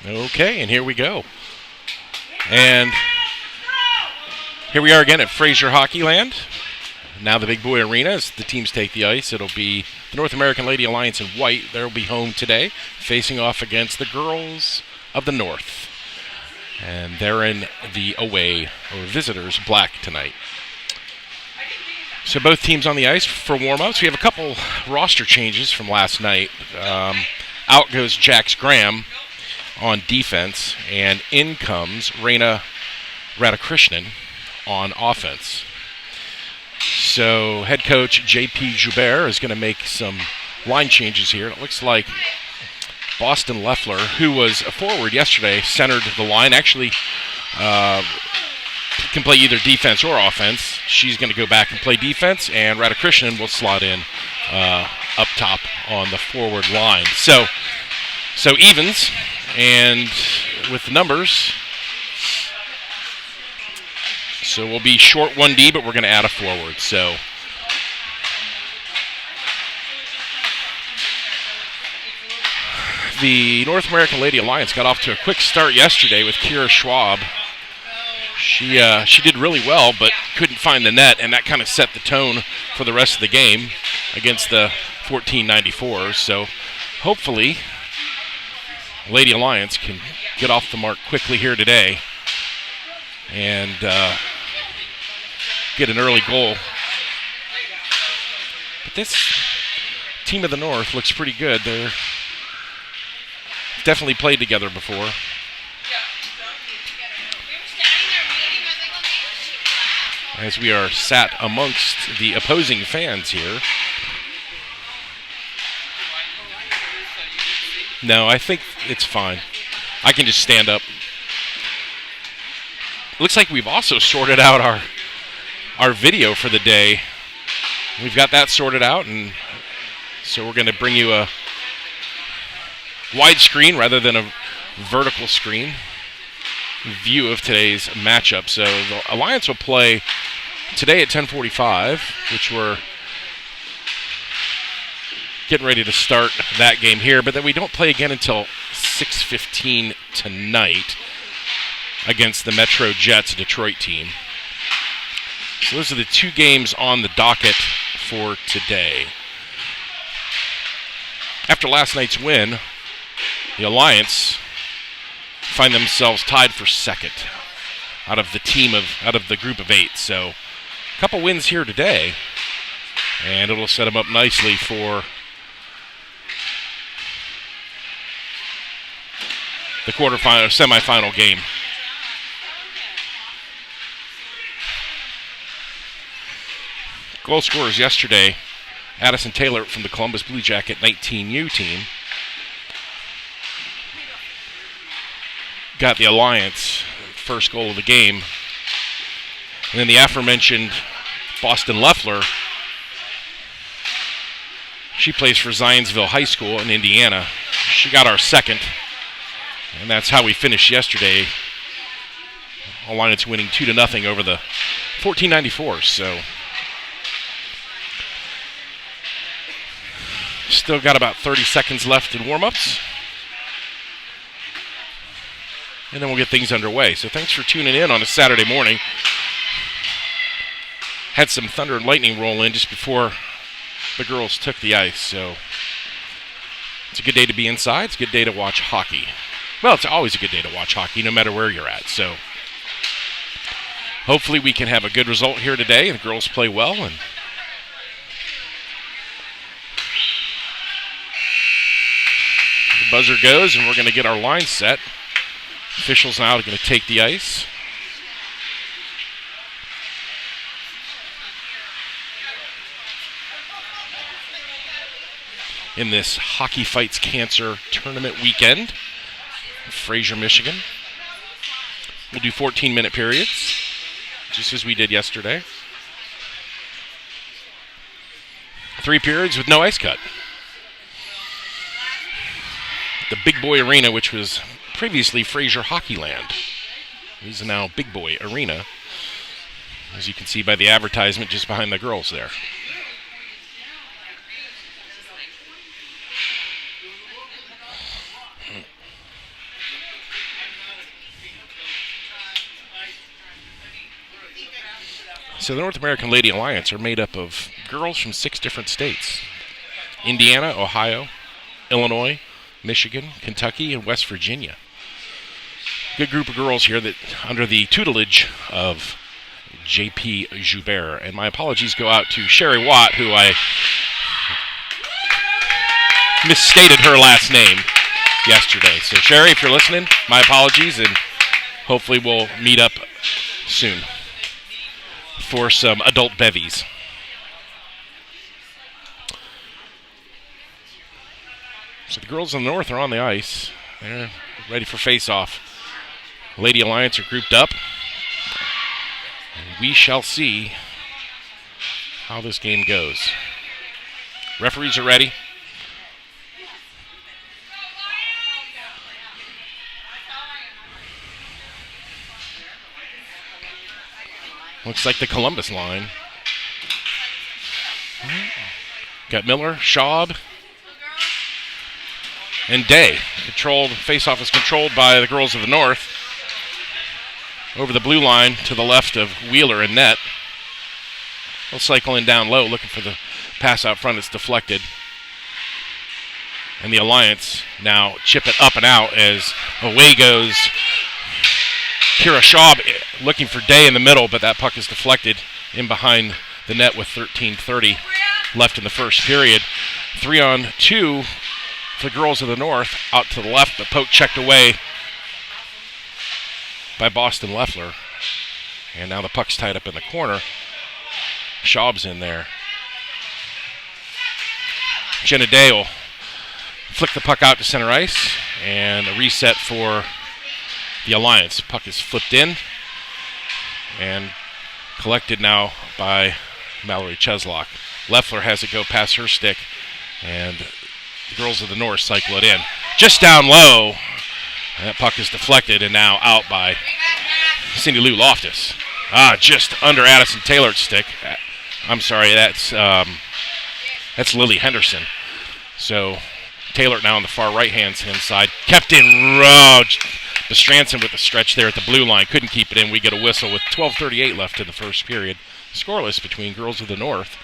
Okay, and here we go. And here we are again at Fraser Hockeyland. Now the Big Boy Arena as the teams take the ice. It'll be the North American Lady Alliance in white. They'll be home today, facing off against the Girls of the North. And they're in the away or visitors black tonight. So both teams on the ice for warm-ups. We have a couple roster changes from last night. Out goes Jax Graham on defense, and in comes Reina Radhakrishnan on offense. So head coach J.P. Joubert is going to make some line changes here. It looks like Boston Leffler, who was a forward yesterday, centered the line. Actually can play either defense or offense. She's going to go back and play defense, and Radhakrishnan will slot in up top on the forward line. So evens, and with the numbers, so we'll be short 1D, but we're going to add a forward. So the North American Lady Alliance got off to a quick start yesterday with Kira Schwab. She did really well, but couldn't find the net, and that kind of set the tone for the rest of the game against the 1494s. So hopefully Lady Alliance can get off the mark quickly here today and get an early goal. But this team of the North looks pretty good. They're definitely played together before. As we are sat amongst the opposing fans here. No, I think it's fine. I can just stand up. Looks like we've also sorted out our video for the day. We've got that sorted out, and so we're going to bring you a widescreen rather than a vertical screen view of today's matchup. So the Alliance will play today at 10:45, which we're getting ready to start that game here, but then we don't play again until 6:15 tonight against the Metro Jets Detroit team. So those are the two games on the docket for today. After last night's win, the Alliance find themselves tied for second out of the group of 8. So a couple wins here today, and it'll set them up nicely for the quarterfinal, semifinal game. Goal scorers yesterday, Addison Taylor from the Columbus Blue Jacket 19U team got the Alliance first goal of the game. And then the aforementioned Boston Leffler, she plays for Zionsville High School in Indiana. She got our second. And that's how we finished yesterday. Alliance winning 2-0 over the 1494s. So still got about 30 seconds left in warm-ups. And then we'll get things underway. So thanks for tuning in on a Saturday morning. Had some thunder and lightning roll in just before the girls took the ice. So it's a good day to be inside. It's a good day to watch hockey. Well, it's always a good day to watch hockey, no matter where you're at. So hopefully we can have a good result here today, and the girls play well. And the buzzer goes, and we're going to get our line set. Officials now are going to take the ice. In this Hockey Fights Cancer tournament weekend, Fraser, Michigan. We'll do 14-minute periods, just as we did yesterday. 3 periods with no ice cut. The Big Boy Arena, which was previously Fraser Hockeyland, is now Big Boy Arena, as you can see by the advertisement just behind the girls there. So the North American Lady Alliance are made up of girls from 6 different states: Indiana, Ohio, Illinois, Michigan, Kentucky, and West Virginia. Good group of girls here that under the tutelage of J.P. Joubert. And my apologies go out to Sherry Watt, who I misstated her last name yesterday. So Sherry, if you're listening, my apologies, and hopefully we'll meet up soon for some adult bevies. So the girls in the north are on the ice. They're ready for face-off. Lady Alliance are grouped up. And we shall see how this game goes. Referees are ready. Looks like the Columbus line. Got Miller, Schaub, and Day. Face-off is controlled by the girls of the north. Over the blue line to the left of Wheeler and net. They'll cycle in down low, looking for the pass out front. It's deflected. And the Alliance now chip it up and out as away goes Kira Schaub, looking for Day in the middle, but that puck is deflected in behind the net with 13:30 left in the first period. 3-on-2 for the girls of the north, out to the left, but poke checked away by Boston Leffler. And now the puck's tied up in the corner. Schaub's in there. Jenna Day will flick the puck out to center ice, and a reset for the Alliance. Puck is flipped in and collected now by Mallory Cheslock. Leffler has it go past her stick, and the girls of the north cycle it in. Just down low, and that puck is deflected and now out by Cindy Lou Loftus. Just under Addison Taylor's stick. I'm sorry, that's Lily Henderson. So Taylor now on the far right-hand side. Kept in row. Bestranson with the stretch there at the blue line. Couldn't keep it in. We get a whistle with 12:38 left in the first period. Scoreless between girls of the north,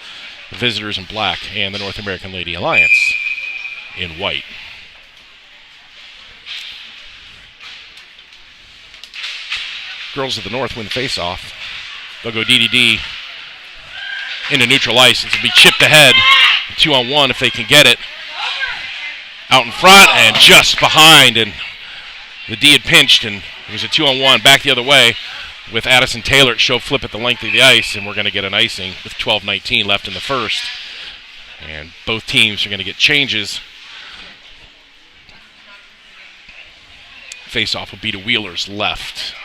the visitors in black, and the North American Lady Alliance in white. Girls of the north win the face-off. They'll go DDD into neutral ice. It'll be chipped ahead. 2-on-1 if they can get it. Out in front and just behind. And the D had pinched, and it was a 2-on-1 back the other way with Addison Taylor. She'll flip at the length of the ice, and we're going to get an icing with 12:19 left in the first. And both teams are going to get changes. Face-off will be to Wheeler's left.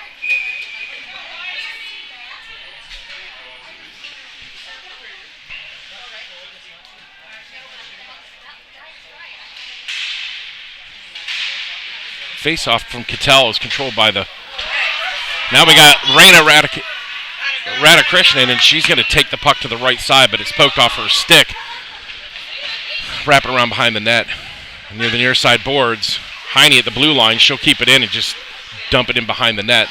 Face-off from Cattell is controlled by the... Now we got Raina Radhakrishnan, and she's going to take the puck to the right side, but it's poked off her stick. Wrapping around behind the net. Near the near side boards, Heine at the blue line. She'll keep it in and just dump it in behind the net,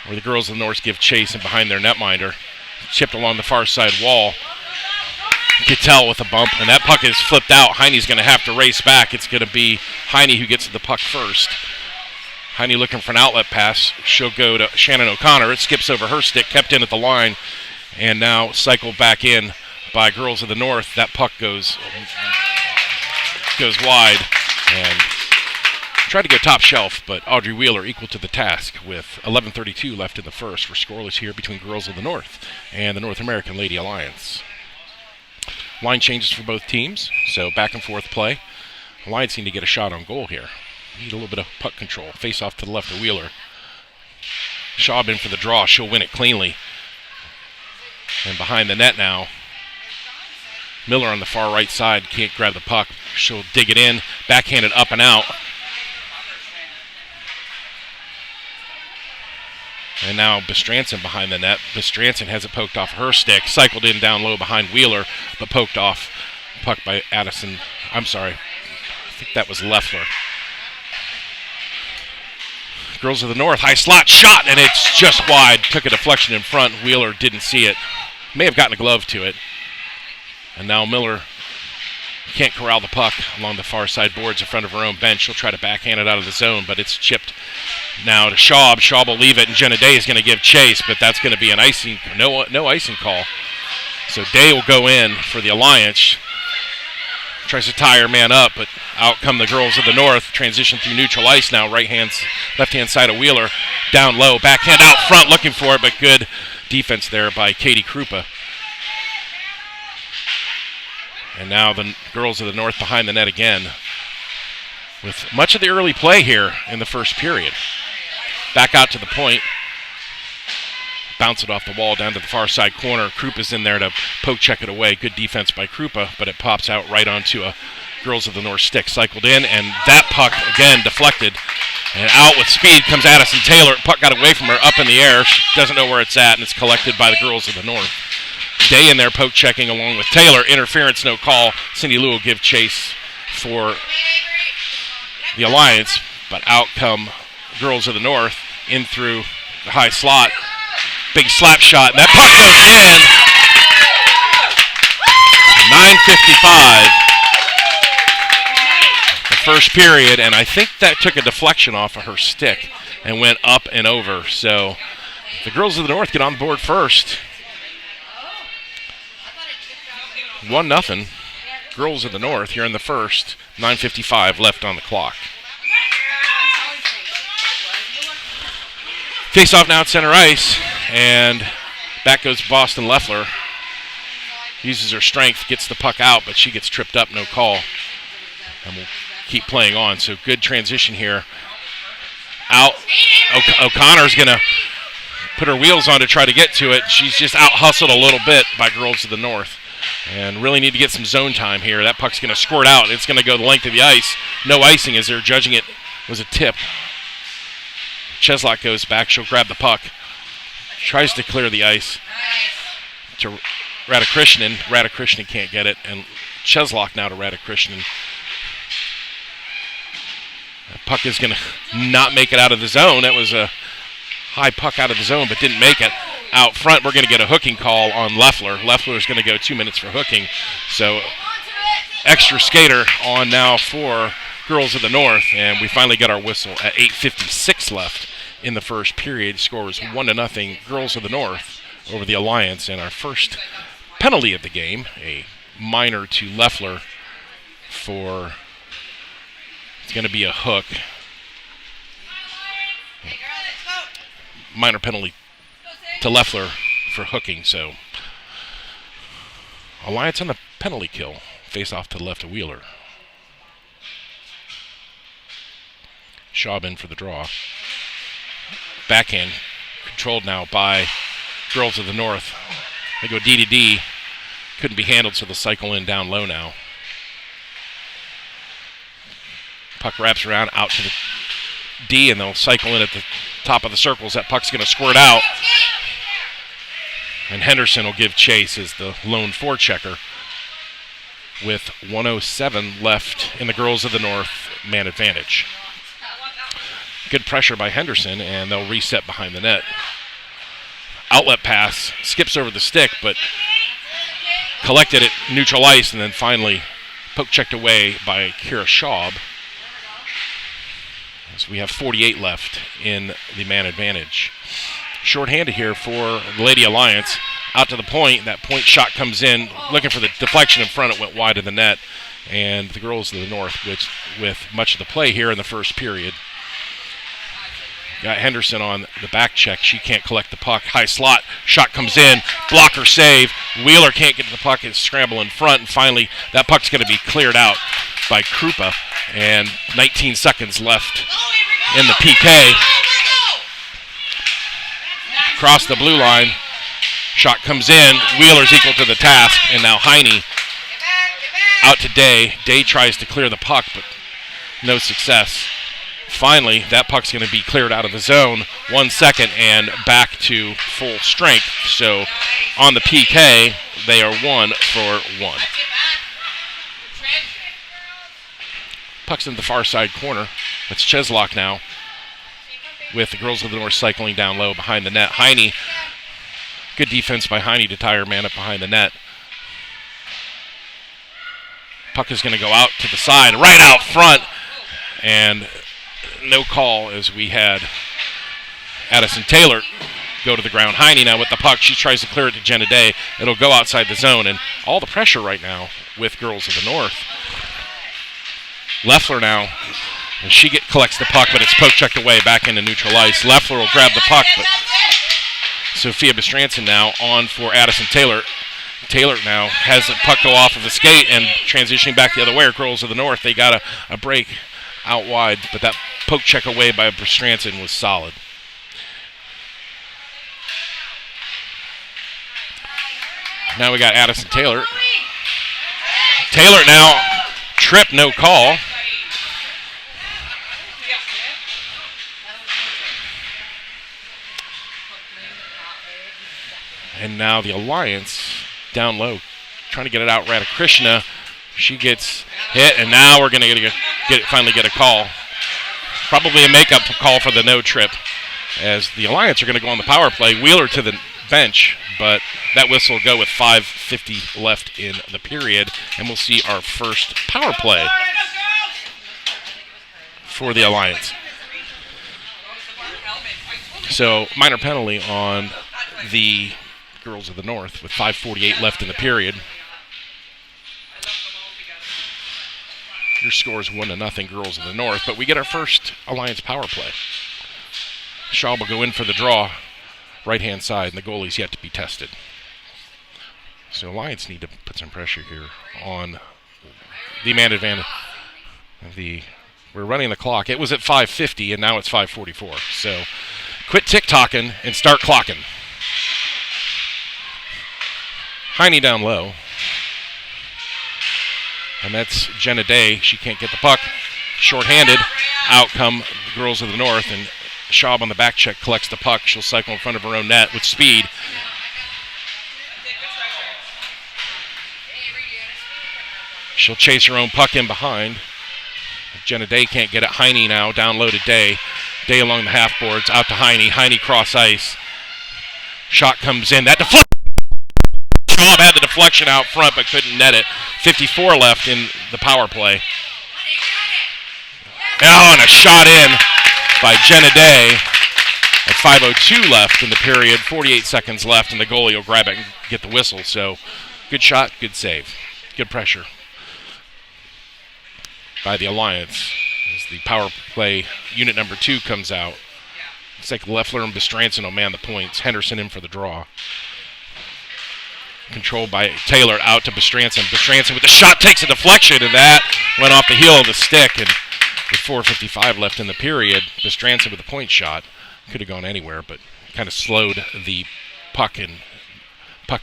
where the girls of the north give chase and behind their netminder. Chipped along the far side wall. Cattell with a bump, and that puck is flipped out. Heine's going to have to race back. It's going to be Heine who gets the puck first. Heine looking for an outlet pass. She'll go to Shannon O'Connor. It skips over her stick, kept in at the line, and now cycled back in by girls of the north. That puck goes wide and tried to go top shelf, but Audrey Wheeler equal to the task with 11:32 left in the first. We're scoreless here between girls of the north and the North American Lady Alliance. Line changes for both teams, so back and forth play. Alliance need to get a shot on goal here. Need a little bit of puck control. Face off to the left of Wheeler. Schaub in for the draw. She'll win it cleanly. And behind the net now, Miller on the far right side can't grab the puck. She'll dig it in, backhanded up and out. And now Bestranson behind the net. Bestranson has it poked off her stick, cycled in down low behind Wheeler, but poked off puck by Addison. I'm sorry, I think that was Leffler. Girls of the North, high slot shot, and it's just wide. Took a deflection in front. Wheeler didn't see it. May have gotten a glove to it. And now Miller can't corral the puck along the far side boards in front of her own bench. She'll try to backhand it out of the zone, but it's chipped now to Schaub. Schaub will leave it, and Jenna Day is going to give chase, but that's going to be an icing, no icing call. So Day will go in for the Alliance. Tries to tie her man up, but out come the Girls of the North. Transition through neutral ice now. Left-hand side of Wheeler. Down low. Backhand out front looking for it, but good defense there by Katie Krupa. And now the Girls of the North behind the net again with much of the early play here in the first period. Back out to the point. Bounce it off the wall down to the far side corner. Krupa's in there to poke check it away. Good defense by Krupa, but it pops out right onto a Girls of the North stick. Cycled in, and that puck again deflected. And out with speed comes Addison Taylor. Puck got away from her up in the air. She doesn't know where it's at, and it's collected by the Girls of the North. Day in there poke checking along with Taylor. Interference, no call. Cindy Lou will give chase for the Alliance, but out come Girls of the North in through the high slot. Big slap shot, and that puck goes in. 9:55 the first period, and I think that took a deflection off of her stick and went up and over. So the Girls of the North get on the board first. 1-0. Girls of the North here in the first. 9:55 left on the clock. Face off now at center ice, and back goes Boston Leffler. Uses her strength, gets the puck out, but she gets tripped up, no call. And we'll keep playing on. So good transition here. Out. O'Connor's going to put her wheels on to try to get to it. She's just out-hustled a little bit by Girls of the North. And really need to get some zone time here. That puck's going to squirt out. It's going to go the length of the ice. No icing as they're judging it was a tip. Cheslock goes back. She'll grab the puck. Tries to clear the ice to Radhakrishnan. Radhakrishnan can't get it. And Cheslock now to Radhakrishnan. The puck is going to not make it out of the zone. That was a high puck out of the zone, but didn't make it. Out front, we're going to get a hooking call on Leffler. Leffler is going to go 2 minutes for hooking. So extra skater on now for Girls of the North, and we finally got our whistle at 8:56 left in the first period. Score is 1-0 Girls of the North over the Alliance, and our first penalty of the game, a minor to Leffler for, it's going to be a hook. Minor penalty to Leffler for hooking, so Alliance on the penalty kill. Face off to the left of Wheeler. Schaub in for the draw. Backhand controlled now by Girls of the North. They go D to D. Couldn't be handled, so they'll cycle in down low now. Puck wraps around out to the D, and they'll cycle in at the top of the circles. That puck's going to squirt out. And Henderson will give chase as the lone forechecker with 1:07 left in the Girls of the North man advantage. Good pressure by Henderson, and they'll reset behind the net. Outlet pass, skips over the stick, but collected at neutral ice, and then finally poke checked away by Kira Schaub. So we have 48 left in the man advantage. Short-handed here for the Lady Alliance. Out to the point. That point shot comes in. Looking for the deflection in front. It went wide of the net. And the Girls of the North, which with much of the play here in the first period. Got Henderson on the back check. She can't collect the puck. High slot. Shot comes in. Blocker save. Wheeler can't get to the puck. It's scramble in front. And finally, that puck's going to be cleared out by Krupa. And 19 seconds left in the PK. Across the blue line. Shot comes in. Wheeler's equal to the task. And now Heine out to Day. Day tries to clear the puck, but no success. Finally, that puck's going to be cleared out of the zone. 1 second and back to full strength. So on the PK, they are 1-for-1. Puck's in the far side corner. It's Cheslock now. with the Girls of the North cycling down low behind the net. Heine, good defense by Heine to tie her man up behind the net. Puck is going to go out to the side, right out front, and no call as we had Addison Taylor go to the ground. Heine now with the puck. She tries to clear it to Jenna Day. It'll go outside the zone, and all the pressure right now with Girls of the North. Leffler now, and she collects the puck, but it's poke-checked away back into neutral ice. Leffler will grab the puck, but Sophia Bestranson now on for Addison Taylor. Taylor now has the puck go off of the skate and transitioning back the other way. Girls of the North, they got a break out wide, but that poke check away by Bestranson was solid. Now we got Addison Taylor. Taylor now, trip, no call. And now the Alliance down low, trying to get it out. Radakrishna, she gets hit, and now we're going to finally get a call. Probably a makeup call for the no trip, as the Alliance are going to go on the power play. Wheeler to the bench, but that whistle will go with 5:50 left in the period, and we'll see our first power play for the Alliance. So minor penalty on the Girls of the North with 5:48 left in the period. Your score is 1-0 Girls of the North, but we get our first Alliance power play. Shaw will go in for the draw, right-hand side, and the goalie's yet to be tested. So Alliance need to put some pressure here on the man advantage. We're running the clock. It was at 5:50, and now it's 5:44. So quit tick-tocking and start clocking. Heine down low. And that's Jenna Day. She can't get the puck. Short-handed. Out come the Girls of the North, and Schaub on the back check collects the puck. She'll cycle in front of her own net with speed. She'll chase her own puck in behind. Jenna Day can't get it. Heine now down low to Day. Day along the half boards. Out to Heine. Heine cross ice. Shot comes in. That deflection. Schaub had the deflection out front but couldn't net it. 54 left in the power play. Oh, and a shot in by Jenna Day at 5:02 left in the period. 48 seconds left, and the goalie will grab it and get the whistle. So good shot, good save. Good pressure by the Alliance as the power play unit number 2 comes out. Looks like Leffler and Bestranson will man the points. Henderson in for the draw. Controlled by Taylor out to Bestranson. Bestranson with the shot takes a deflection, and that went off the heel of the stick. And with 4:55 left in the period, Bestranson with a point shot. Could have gone anywhere, but kind of slowed the puck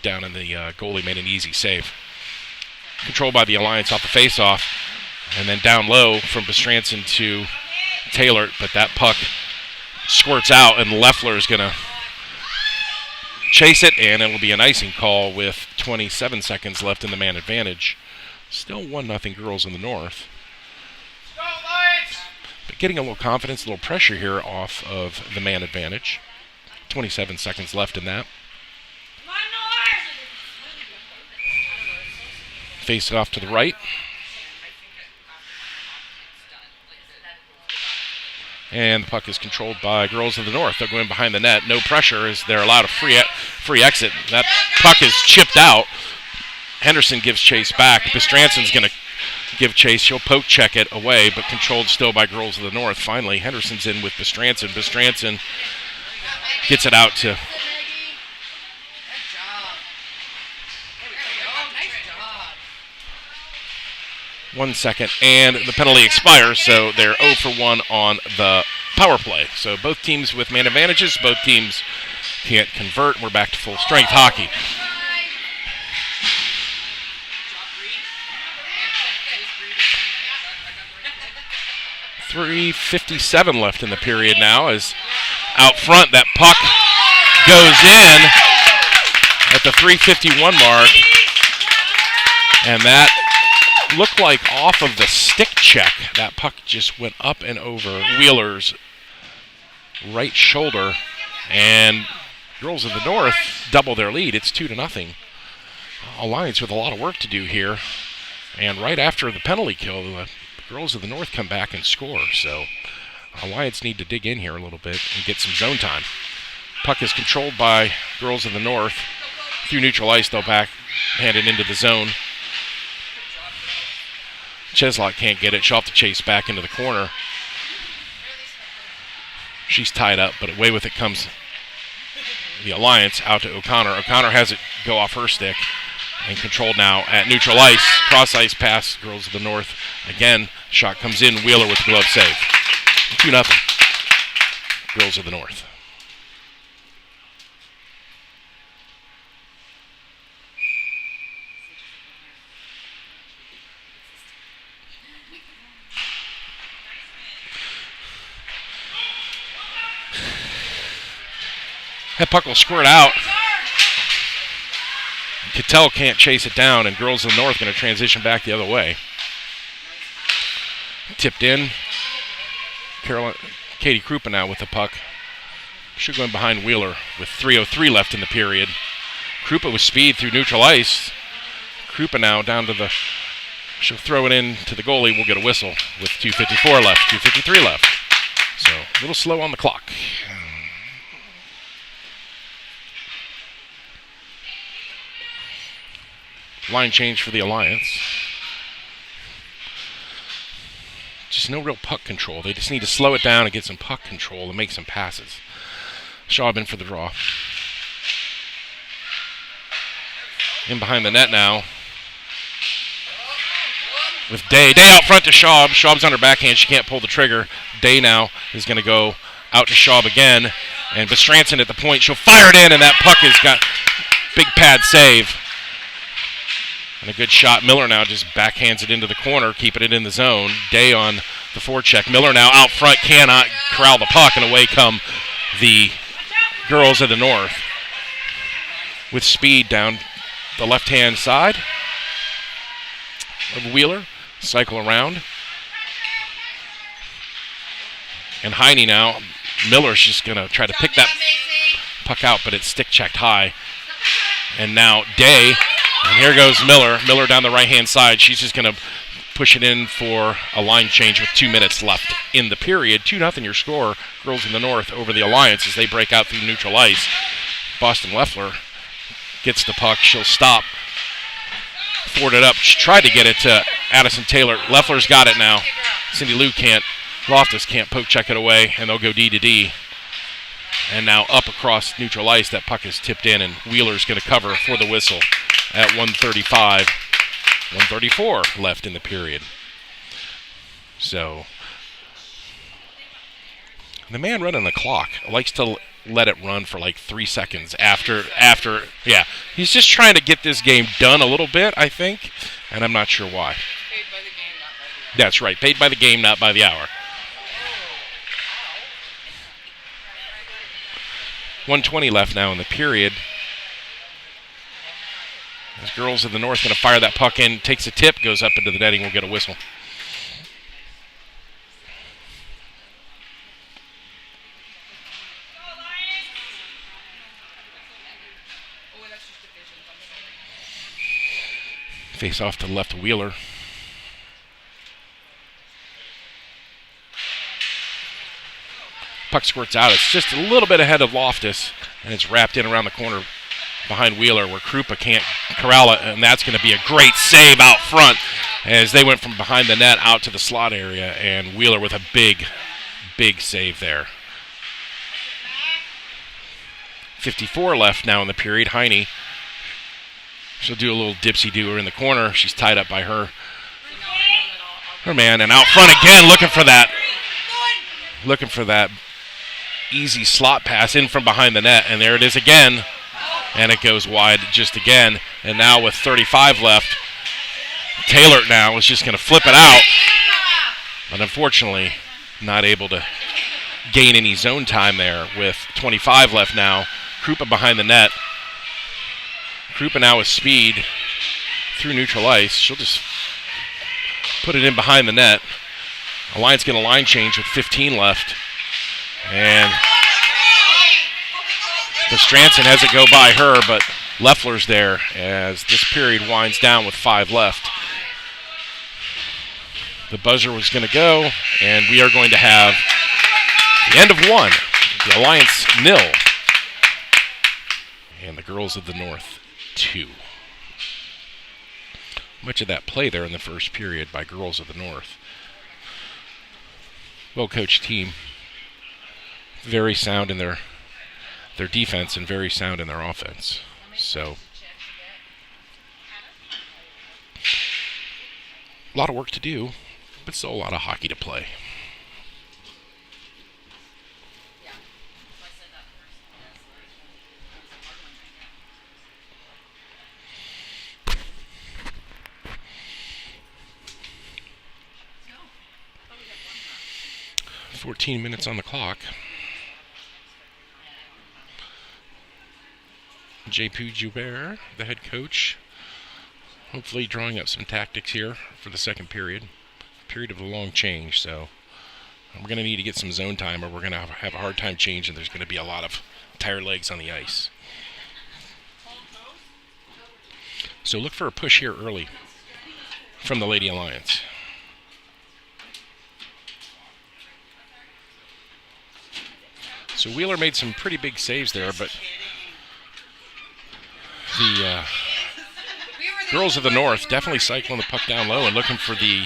down, and the goalie made an easy save. Controlled by the Alliance off the face-off, and then down low from Bestranson to Taylor, but that puck squirts out, and Leffler is going to chase it, and it will be an icing call with 27 seconds left in the man advantage. Still 1-0 Girls in the North. But getting a little confidence, a little pressure here off of the man advantage. 27 seconds left in that. Face it off to the right. And the puck is controlled by Girls of the North. They're going behind the net. No pressure as they're allowed a free exit. That puck is chipped out. Henderson gives chase back. Bestranson's going to give chase. She'll poke check it away, but controlled still by Girls of the North. Finally, Henderson's in with Bestranson. Bestranson gets it out to... 1 second, and the penalty expires, so they're 0 for 1 on the power play. So both teams with man advantages, both teams can't convert, and we're back to full strength hockey. .357 left in the period now, as out front that puck goes in at the .351 mark, and that looked like off of the stick check. That puck just went up and over Wheeler's right shoulder, and Girls of the North double their lead. It's 2-0. Alliance with a lot of work to do here, and right after the penalty kill, the Girls of the North come back and score. So Alliance need to dig in here a little bit and get some zone time. Puck is controlled by Girls of the North. Through neutral ice, they'll backhand it into the zone. Cheslott can't get it. She'll have to chase back into the corner. She's tied up, but away with it comes the Alliance out to O'Connor. O'Connor has it go off her stick and controlled now at neutral ice. Cross ice pass, Girls of the North. Again, shot comes in. Wheeler with the glove save. 2-0. Girls of the North. That puck will squirt out. Cattell can't chase it down, and Girls of the North going to transition back the other way. Tipped in. Katie Krupa now with the puck. Should go in behind Wheeler with 3:03 left in the period. Krupa with speed through neutral ice. Krupa now down to the... She'll throw it in to the goalie. We'll get a whistle with 2:54 left, 2:53 left. So a little slow on the clock. Line change for the Alliance. Just no real puck control. They just need to slow it down and get some puck control and make some passes. Schaub in for the draw. In behind the net now. With Day. Day out front to Schaub. Schaub's on her backhand. She can't pull the trigger. Day now is going to go out to Schaub again. And Bestranson at the point. She'll fire it in, and that puck has got big pad save. And a good shot. Miller now just backhands it into the corner, keeping it in the zone. Day on the forecheck. Miller now out front, cannot corral the puck, and away come the Girls of the North. With speed down the left-hand side of Wheeler. Cycle around. And Heine now. Miller's just going to try to pick that puck out, but it's stick-checked high. And now Day. And here goes Miller. Miller down the right-hand side. She's just going to push it in for a line change with 2 minutes left in the period. 2-0 your score. Girls in the North over the Alliance as they break out through neutral ice. Boston Leffler gets the puck. She'll stop. Forward it up. She tried to get it to Addison Taylor. Leffler's got it now. Cindy Lou can't. Loftus can't poke check it away, and they'll go D to D. And now up across neutral ice, that puck is tipped in, and Wheeler's going to cover for the whistle at 1:35. 1:34 left in the period. So the man running the clock likes to let it run for like 3 seconds after. Yeah, he's just trying to get this game done a little bit, I think, and I'm not sure why. Paid by the game, not by the hour. That's right, paid by the game, not by the hour. 1:20 left now in the period. As Girls of the North going to fire that puck in, takes a tip, goes up into the netting, we'll get a whistle. Face off to the left of Wheeler. Puck squirts out. It's just a little bit ahead of Loftus, and it's wrapped in around the corner behind Wheeler where Krupa can't corral it, and that's going to be a great save out front as they went from behind the net out to the slot area, and Wheeler with a big, big save there. 54 left now in the period. Heine, she'll do a little dipsy-doer in the corner. She's tied up by her man, and out front again looking for that easy slot pass in from behind the net, and there it is again, and it goes wide just again. And now with 35 left, Taylor now is just going to flip it out, but unfortunately not able to gain any zone time there with 25 left now. Krupa behind the net. Krupa now with speed through neutral ice. She'll just put it in behind the net. Alliance get a line change with 15 left. And Bestranson has it go by her, but Leffler's there as this period winds down with 5 left. The buzzer was going to go, and we are going to have the end of 1. The Alliance 0. And the Girls of the North 2. Much of that play there in the first period by Girls of the North. Well-coached team. Very sound in their defense and very sound in their offense. So, a lot of work to do, but still a lot of hockey to play. – 14 minutes on the clock. J.P. Joubert, the head coach, hopefully drawing up some tactics here for the second period. Period of a long change, so we're going to need to get some zone time or we're going to have a hard time changing. There's going to be a lot of tired legs on the ice. So look for a push here early from the Lady Alliance. So Wheeler made some pretty big saves there, but the Girls of the North definitely cycling the puck down low and looking for the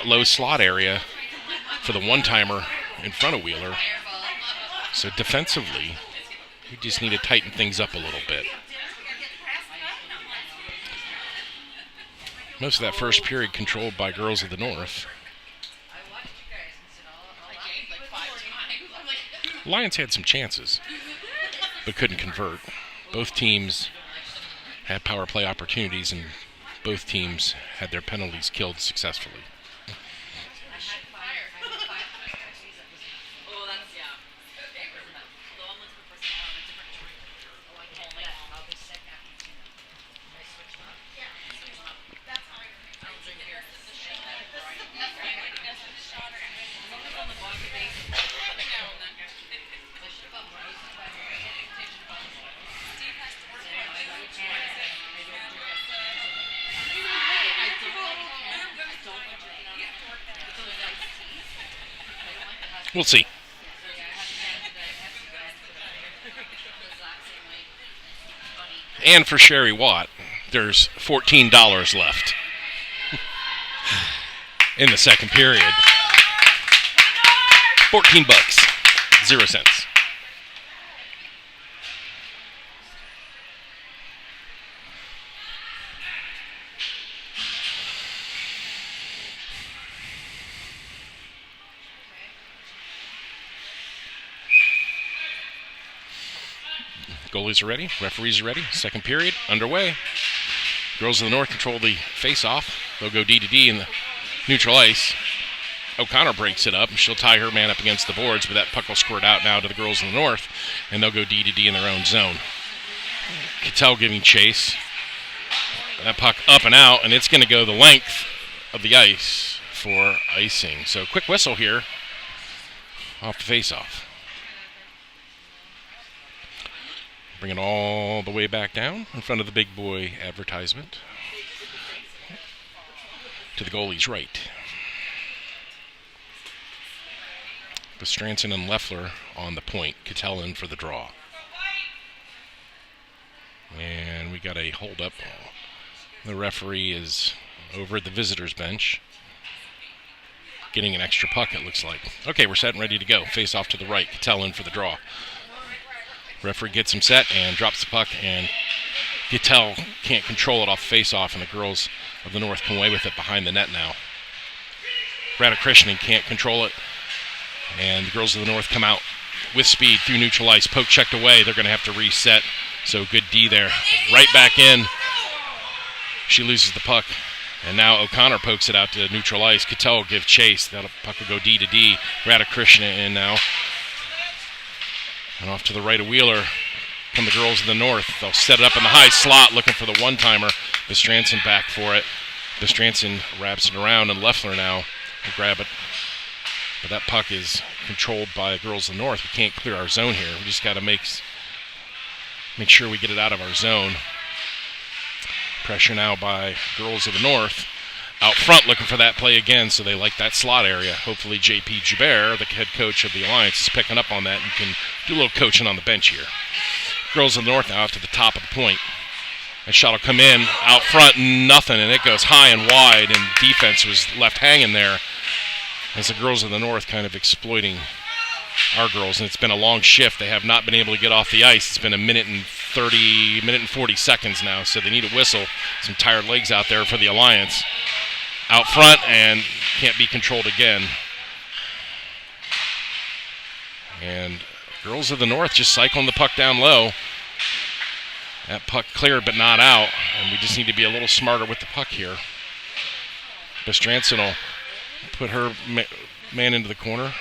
low slot area for the one-timer in front of Wheeler. So defensively, we just need to tighten things up a little bit. Most of that first period controlled by Girls of the North. Lions had some chances, but couldn't convert. Both teams had power play opportunities, and both teams had their penalties killed successfully. We'll see. And for Sherry Watt, there's $14 left in the second period. $14, 0 cents. Goalies are ready. Referees are ready. Second period underway. Girls of the North control the face-off. They'll go D to D in the neutral ice. O'Connor breaks it up, and she'll tie her man up against the boards, but that puck will squirt out now to the Girls of the North, and they'll go D to D in their own zone. Cattell giving chase. That puck up and out, and it's going to go the length of the ice for icing. So quick whistle here off the face-off. Bring it all the way back down in front of the big boy advertisement to the goalie's right. Bestranson and Leffler on the point. Cattell in for the draw. And we got a hold-up. The referee is over at the visitor's bench getting an extra puck, it looks like. Okay, we're set and ready to go. Face off to the right. Cattell in for the draw. Referee gets him set and drops the puck, and Cattell can't control it off face-off, and the Girls of the North come away with it behind the net now. Radakrishnan can't control it, and the Girls of the North come out with speed through neutral ice. Poke checked away. They're going to have to reset, so good D there. Right back in. She loses the puck, and now O'Connor pokes it out to neutral ice. Cattell will give chase. That puck will go D to D. Radakrishnan in now. And off to the right of Wheeler come the Girls of the North. They'll set it up in the high slot looking for the one-timer. Bestranson back for it. Bestranson wraps it around, and Leffler now will grab it. But that puck is controlled by the Girls of the North. We can't clear our zone here. We just got to make make sure we get it out of our zone. Pressure now by Girls of the North. Out front looking for that play again, so they like that slot area. Hopefully J.P. Joubert, the head coach of the Alliance, is picking up on that and can do a little coaching on the bench here. Girls of the North now out to the top of the point. That shot will come in, out front, nothing, and it goes high and wide, and defense was left hanging there as the Girls of the North kind of exploiting our girls, and it's been a long shift. They have not been able to get off the ice. It's been a minute and 40 seconds now, so they need a whistle. Some tired legs out there for the Alliance. Out front, and can't be controlled again. And Girls of the North just cycling the puck down low. That puck cleared but not out, and we just need to be a little smarter with the puck here. Bestranson will put her man into the corner.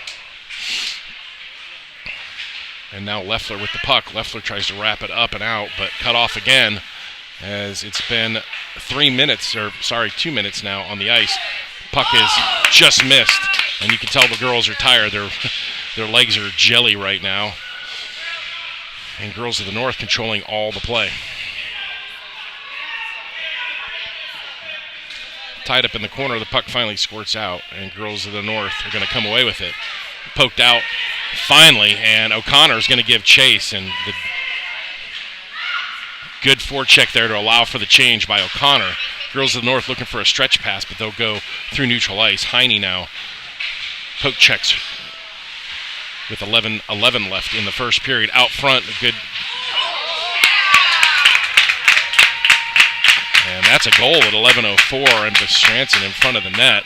And now Leffler with the puck. Leffler tries to wrap it up and out, but cut off again as it's been 2 minutes now on the ice. Puck is just missed, and you can tell the girls are tired. Their legs are jelly right now. And Girls of the North controlling all the play. Tied up in the corner, the puck finally squirts out, and Girls of the North are going to come away with it. Poked out finally, and O'Connor is going to give chase, and the good forecheck there to allow for the change by O'Connor. Girls of the North looking for a stretch pass, but they'll go through neutral ice. Heine now poke checks with 11 left in the first period. Out front, a good... And that's a goal at 11:04, and Bestranson in front of the net.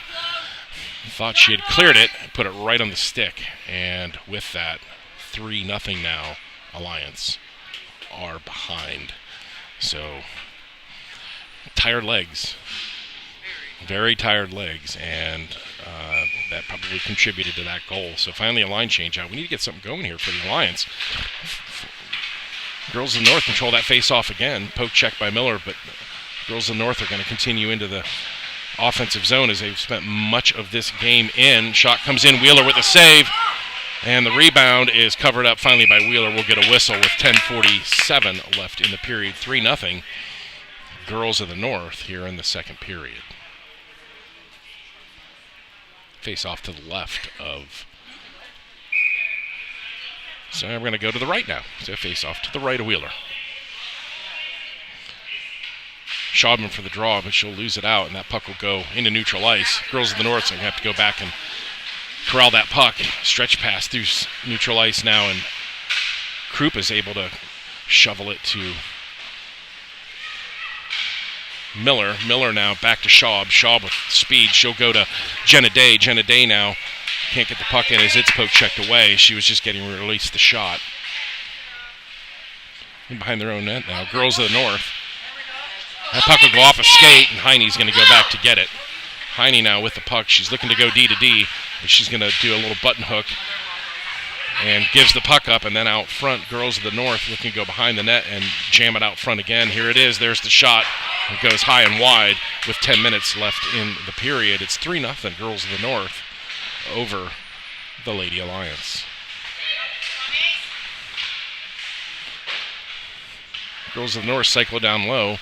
Thought she had cleared it, put it right on the stick. And with that, 3-0 now, Alliance are behind. So, tired legs. Very tired legs, and that probably contributed to that goal. So finally a line change out. We need to get something going here for the Alliance. Girls of the North control that face-off again. Poke check by Miller, but Girls of the North are going to continue into the offensive zone as they've spent much of this game in. Shot comes in, Wheeler with a save, and the rebound is covered up finally by Wheeler. We'll get a whistle with 10:47 left in the period. 3-0 Girls of the North here in the second period. Face off to the left of... So we're going to go to the right now. So face off to the right of Wheeler. Schaubman for the draw, but she'll lose it out, and that puck will go into neutral ice. Girls of the North are going to have to go back and corral that puck. Stretch pass through neutral ice now, and Krupp is able to shovel it to Miller. Miller now back to Schaub. Schaub with speed. She'll go to Jenna Day. Jenna Day now can't get the puck in as it's poke checked away. She was just getting released the shot. And behind their own net now. Girls of the North. That puck will go off a skate, and Heine's going to go back to get it. Heine now with the puck. She's looking to go D to D, but she's going to do a little button hook and gives the puck up, and then out front, Girls of the North looking to go behind the net and jam it out front again. Here it is. There's the shot. It goes high and wide with 10 minutes left in the period. It's 3-0 Girls of the North over the Lady Alliance. Girls of the North cycle it down low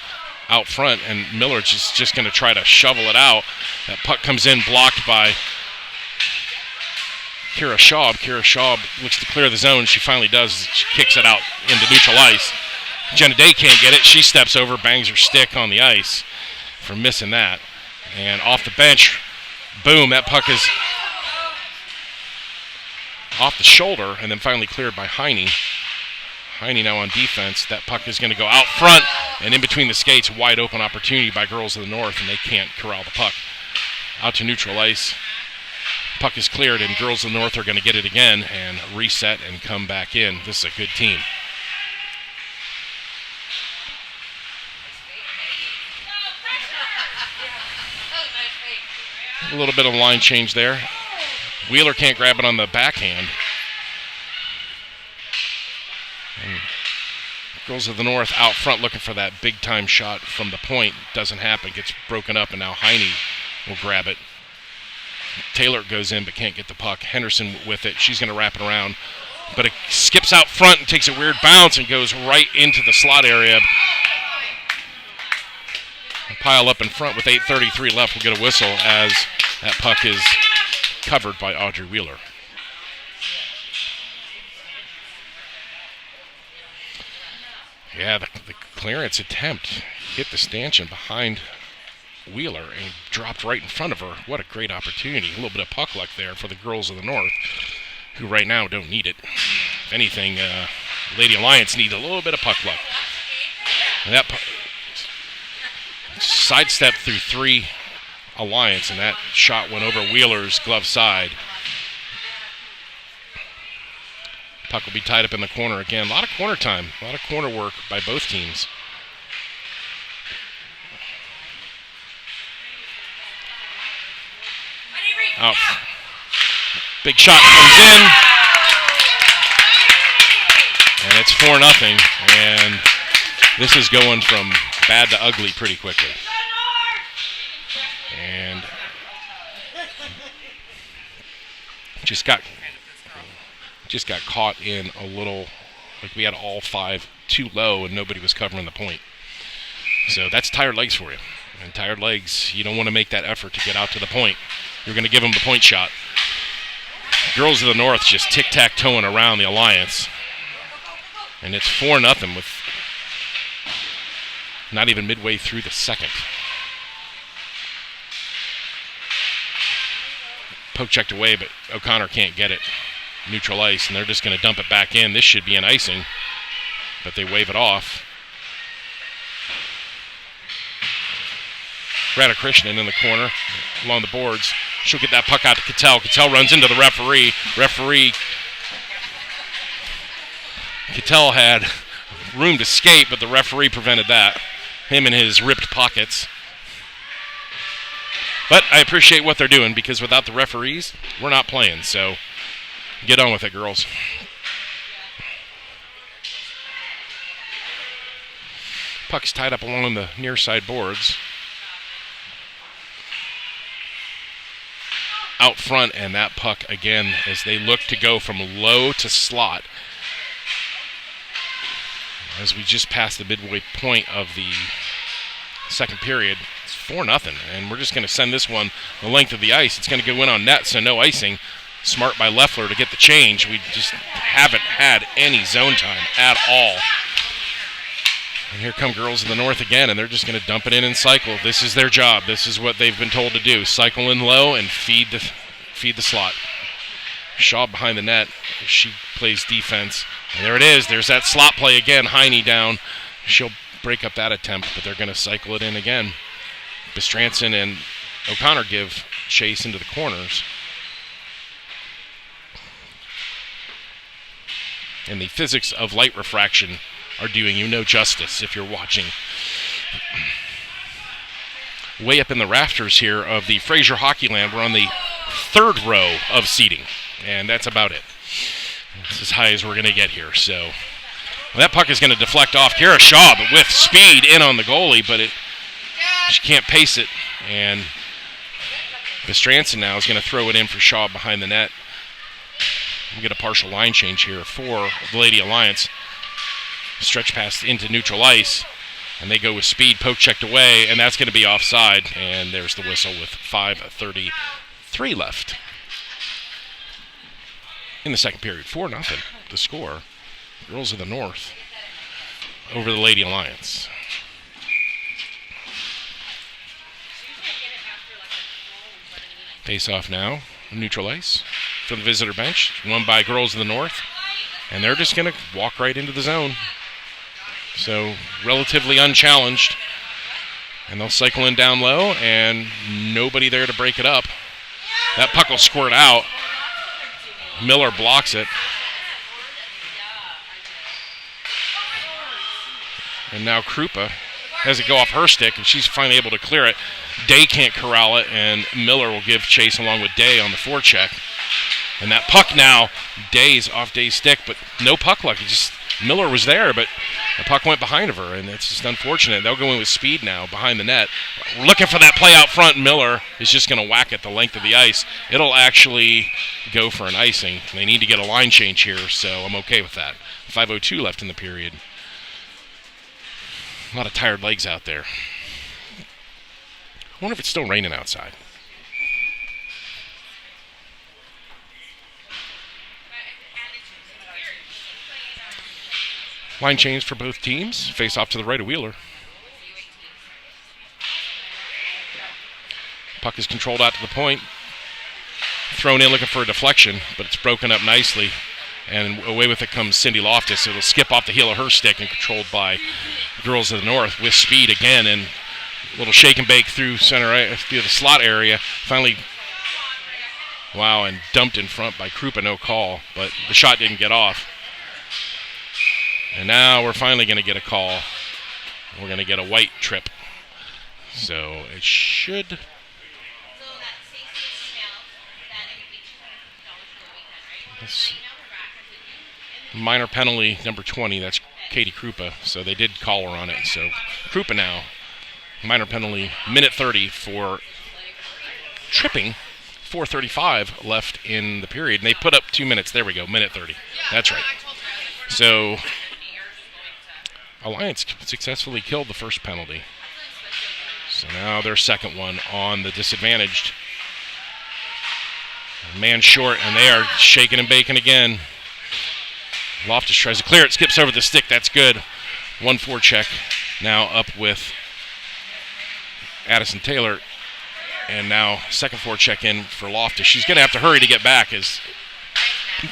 out front, and Miller's just going to try to shovel it out. That puck comes in, blocked by Kira Schaub. Kira Schaub looks to clear the zone. She finally does. She kicks it out into neutral ice. Jenna Day can't get it. She steps over, bangs her stick on the ice for missing that. And off the bench, boom, that puck is off the shoulder and then finally cleared by Heine. Heine now on defense. That puck is going to go out front and in between the skates. Wide open opportunity by Girls of the North, and they can't corral the puck. Out to neutral ice. Puck is cleared, and Girls of the North are going to get it again and reset and come back in. This is a good team. A little bit of line change there. Wheeler can't grab it on the backhand. And Girls of the North out front looking for that big-time shot from the point. Doesn't happen. Gets broken up, and now Heine will grab it. Taylor goes in but can't get the puck. Henderson with it. She's going to wrap it around but it skips out front and takes a weird bounce and goes right into the slot area. A pile up in front with 8:33 left. We'll get a whistle as that puck is covered by Audrey Wheeler. Yeah, the clearance attempt hit the stanchion behind Wheeler and dropped right in front of her. What a great opportunity. A little bit of puck luck there for the girls of the North, who right now don't need it. If anything, Lady Alliance needs a little bit of puck luck. And that sidestep through 3 Alliance, and that shot went over Wheeler's glove side. Puck will be tied up in the corner again. A lot of corner time, a lot of corner work by both teams. Out. Big shot comes in. And it's 4-0. And this is going from bad to ugly pretty quickly. And just got caught in a little, like we had all 5 too low and nobody was covering the point. So that's tired legs for you. And tired legs, you don't want to make that effort to get out to the point. You're going to give them the point shot. Girls of the North just tic-tac-toeing around the Alliance. And it's 4-0 with not even midway through the second. Poke checked away, but O'Connor can't get it. Neutral ice, and they're just going to dump it back in. This should be an icing, but they wave it off. Radhakrishnan in the corner along the boards. She'll get that puck out to Cattell. Cattell runs into the referee. Cattell had room to skate, but the referee prevented that. Him and his ripped pockets. But I appreciate what they're doing, because without the referees, we're not playing. So get on with it, girls. Puck's tied up along the near side boards. Out front, and that puck again as they look to go from low to slot. As we just passed the midway point of the second period, it's 4-0, and we're just going to send this one the length of the ice. It's going to go in on net, so no icing. Smart by Leffler to get the change. We just haven't had any zone time at all. And here come girls of the North again, and they're just going to dump it in and cycle. This is their job. This is what they've been told to do. Cycle in low and feed the slot. Shaw behind the net. She plays defense. And there it is. There's that slot play again. Heine down. She'll break up that attempt, but they're going to cycle it in again. Bestranson and O'Connor give chase into the corners. And the physics of light refraction are doing you no justice if you're watching. Way up in the rafters here of the Fraser Hockeyland, we're on the 3rd row of seating, and that's about it. It's as high as we're going to get here. So that puck is going to deflect off. Kara Shaw, but with speed in on the goalie, but she can't pace it. And Bestranson now is going to throw it in for Shaw behind the net. We'll get a partial line change here for the Lady Alliance. Stretch pass into neutral ice, and they go with speed. Poke checked away, and that's going to be offside. And there's the whistle with 5:33 left in the second period. 4-0 the score. Girls of the North over the Lady Alliance. Face off now, neutral ice for the visitor bench. Won by Girls of the North, and they're just going to walk right into the zone. So relatively unchallenged, and they'll cycle in down low, and nobody there to break it up. That puck will squirt out. Miller blocks it. And now Krupa has it go off her stick, and she's finally able to clear it. Day can't corral it, and Miller will give chase along with Day on the forecheck. And that puck now, off Day's stick, but no puck luck. Miller was there, but the puck went behind of her, and it's just unfortunate. They'll go in with speed now behind the net. We're looking for that play out front. Miller is just going to whack it the length of the ice. It'll actually go for an icing. They need to get a line change here, so I'm okay with that. 5:02 left in the period. A lot of tired legs out there. I wonder if it's still raining outside. Line change for both teams. Face off to the right of Wheeler. Puck is controlled out to the point. Thrown in looking for a deflection, but it's broken up nicely. And away with it comes Cindy Loftus. It'll skip off the heel of her stick and controlled by Girls of the North with speed again. And a little shake and bake through through the slot area. Finally, wow, and dumped in front by Krupa, no call. But the shot didn't get off. And now we're finally going to get a call. We're going to get a white trip. So it should... Minor penalty, number 20. That's Katie Krupa. So they did call her on it. So Krupa now. Minor penalty, minute 30 for tripping. 4:35 left in the period. And they put up 2 minutes. There we go, minute 30. That's right. So... Alliance successfully killed the first penalty. So now their second one on the disadvantaged. Man short, and they are shaking and baking again. Loftus tries to clear it, skips over the stick. That's good. 1-4 check. Now up with Addison Taylor. And now second 4 check in for Loftus. She's going to have to hurry to get back as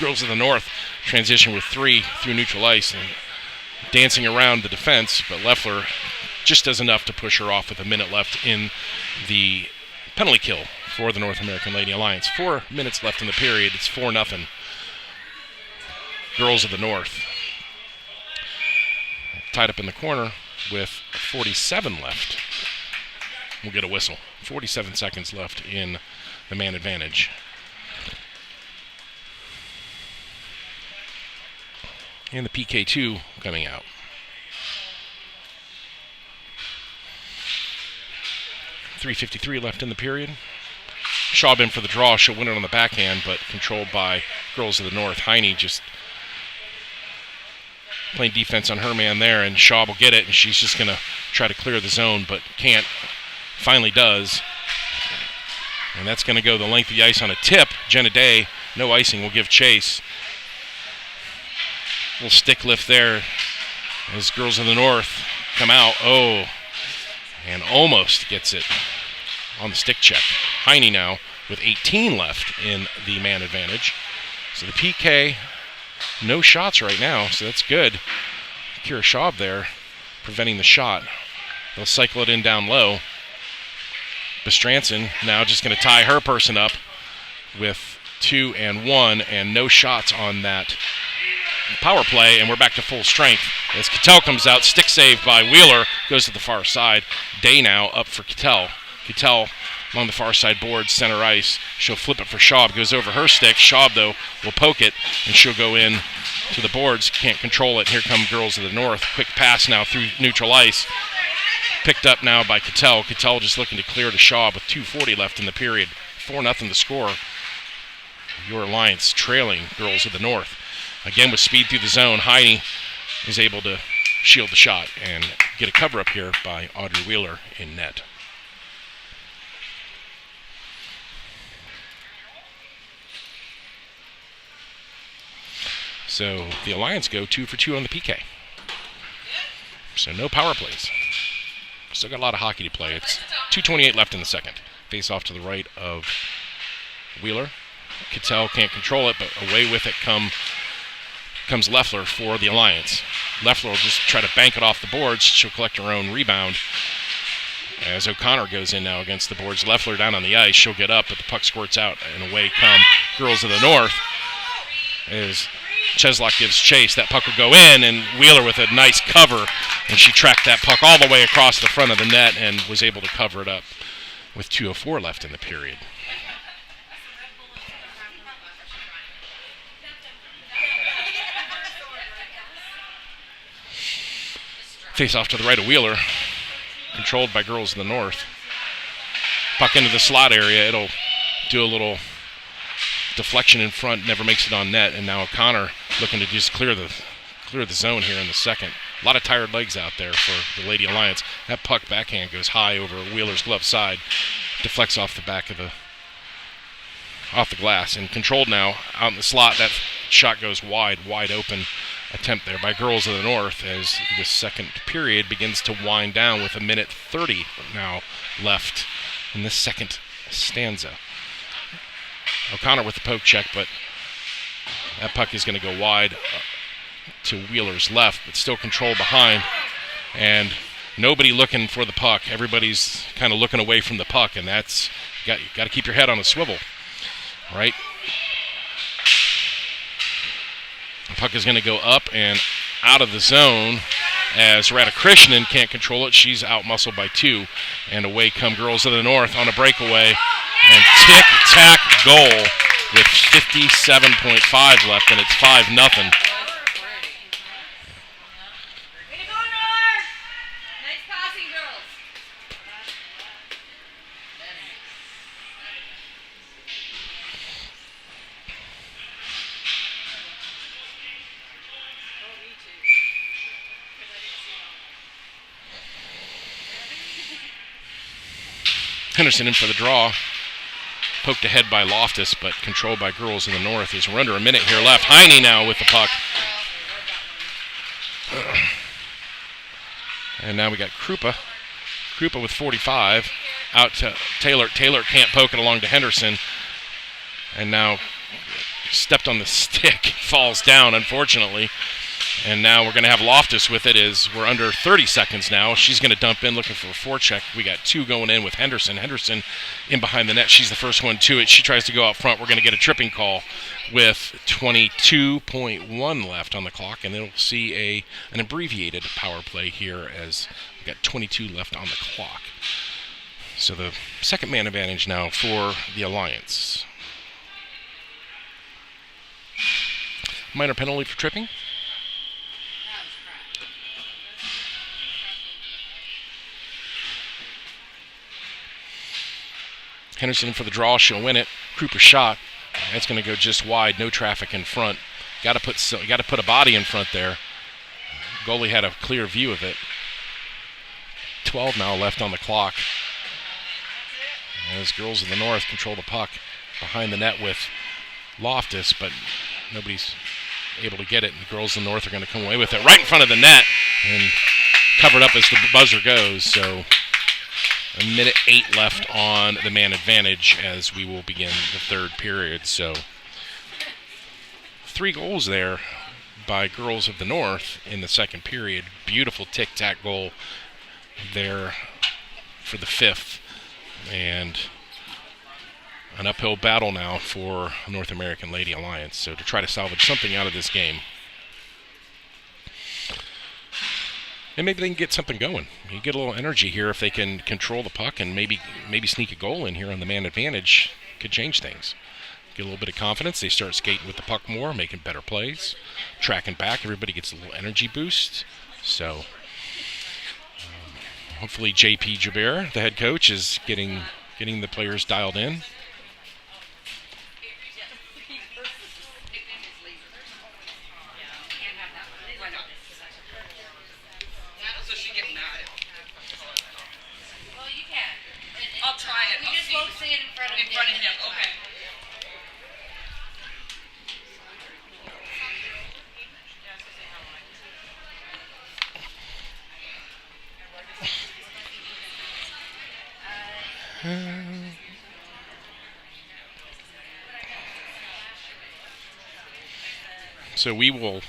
Girls of the North transition with 3 through neutral ice and dancing around the defense, but Leffler just does enough to push her off with a minute left in the penalty kill for the North American Lady Alliance. 4 minutes left in the period. It's 4-0. Girls of the North. Tied up in the corner with 47 left. We'll get a whistle. 47 seconds left in the man advantage. And the PK2 coming out. .353 left in the period. Schaub in for the draw. She'll win it on the backhand, but controlled by Girls of the North. Heine just playing defense on her man there, and Schaub will get it, and she's just going to try to clear the zone, but can't. Finally does. And that's going to go the length of the ice on a tip. Jenna Day, no icing, will give chase. Little stick lift there as Girls of the North come out. Oh, and almost gets it on the stick check. Heine now with 18 left in the man advantage. So the PK, no shots right now, so that's good. Kira Schaub there preventing the shot. They'll cycle it in down low. Bestranson now just going to tie her person up with 2 and 1 and no shots on that power play, and we're back to full strength as Cattell comes out. Stick save by Wheeler, goes to the far side. Day now up for Cattell. Cattell along the far side boards, center ice. She'll flip it for Schaub, goes over her stick. Schaub, though, will poke it, and she'll go in to the boards. Can't control it. Here come Girls of the North. Quick pass now through neutral ice. Picked up now by Cattell. Cattell just looking to clear to Schaub with 2:40 left in the period. 4-0 the score. Your Alliance trailing Girls of the North. Again, with speed through the zone, Heine is able to shield the shot and get a cover up here by Audrey Wheeler in net. So the Alliance go 2 for 2 on the PK. So no power plays. Still got a lot of hockey to play. It's 2:28 left in the second. Face off to the right of Wheeler. Cattell can't control it, but away with it comes Leffler for the Alliance. Leffler will just try to bank it off the boards. She'll collect her own rebound as O'Connor goes in now against the boards. Leffler down on the ice. She'll get up, but the puck squirts out, and away come Girls of the North as Cheslock gives chase. That puck will go in, and Wheeler with a nice cover, and she tracked that puck all the way across the front of the net and was able to cover it up with 2:04 left in the period. Face off to the right of Wheeler. Controlled by girls in the north. Puck into the slot area. It'll do a little deflection in front. Never makes it on net. And now O'Connor looking to just clear the zone here in the second. A lot of tired legs out there for the Lady Alliance. That puck backhand goes high over Wheeler's glove side. Deflects off the back of off the glass. And controlled now out in the slot. That shot goes wide open. Attempt there by girls of the north as the second period begins to wind down with 1:30 now left in the second stanza. O'Connor with the poke check, but that puck is going to go wide to Wheeler's left, but still controlled behind. And nobody looking for the puck. Everybody's kind of looking away from the puck, and that's you got to keep your head on a swivel, right? The puck is going to go up and out of the zone as Radhakrishnan can't control it. She's out-muscled by 2. And away come girls of the north on a breakaway. And tic-tac goal with 57.5 left, and it's 5-0. Henderson in for the draw. Poked ahead by Loftus, but controlled by girls in the north. As we're under a minute here left. Heine now with the puck. And now we got Krupa. Krupa with 45. Out to Taylor. Taylor can't poke it along to Henderson. And now stepped on the stick. Falls down, unfortunately. And now we're going to have Loftus with it as we're under 30 seconds now. She's going to dump in looking for a forecheck. We got 2 going in with Henderson. Henderson in behind the net. She's the first one to it. She tries to go out front. We're going to get a tripping call with 22.1 left on the clock. And then we'll see an abbreviated power play here as we've got 22 left on the clock. So the second man advantage now for the Alliance. Minor penalty for tripping. Henderson for the draw. She'll win it. Krupa shot. That's going to go just wide. No traffic in front. Got to put a body in front there. Goalie had a clear view of it. 12 now left on the clock. As girls in the north control the puck behind the net with Loftus, but nobody's able to get it. And the girls in the north are going to come away with it right in front of the net and covered up as the buzzer goes. So 1:08 left on the man advantage as we will begin the third period. So 3 goals there by girls of the north in the second period. Beautiful tic-tac goal there for the 5th. And an uphill battle now for North American Lady Alliance. So to try to salvage something out of this game. And maybe they can get something going. You get a little energy here if they can control the puck and maybe sneak a goal in here on the man advantage. Could change things. Get a little bit of confidence. They start skating with the puck more, making better plays, tracking back. Everybody gets a little energy boost. So hopefully J.P. Joubert, the head coach, is getting the players dialed in. So we will,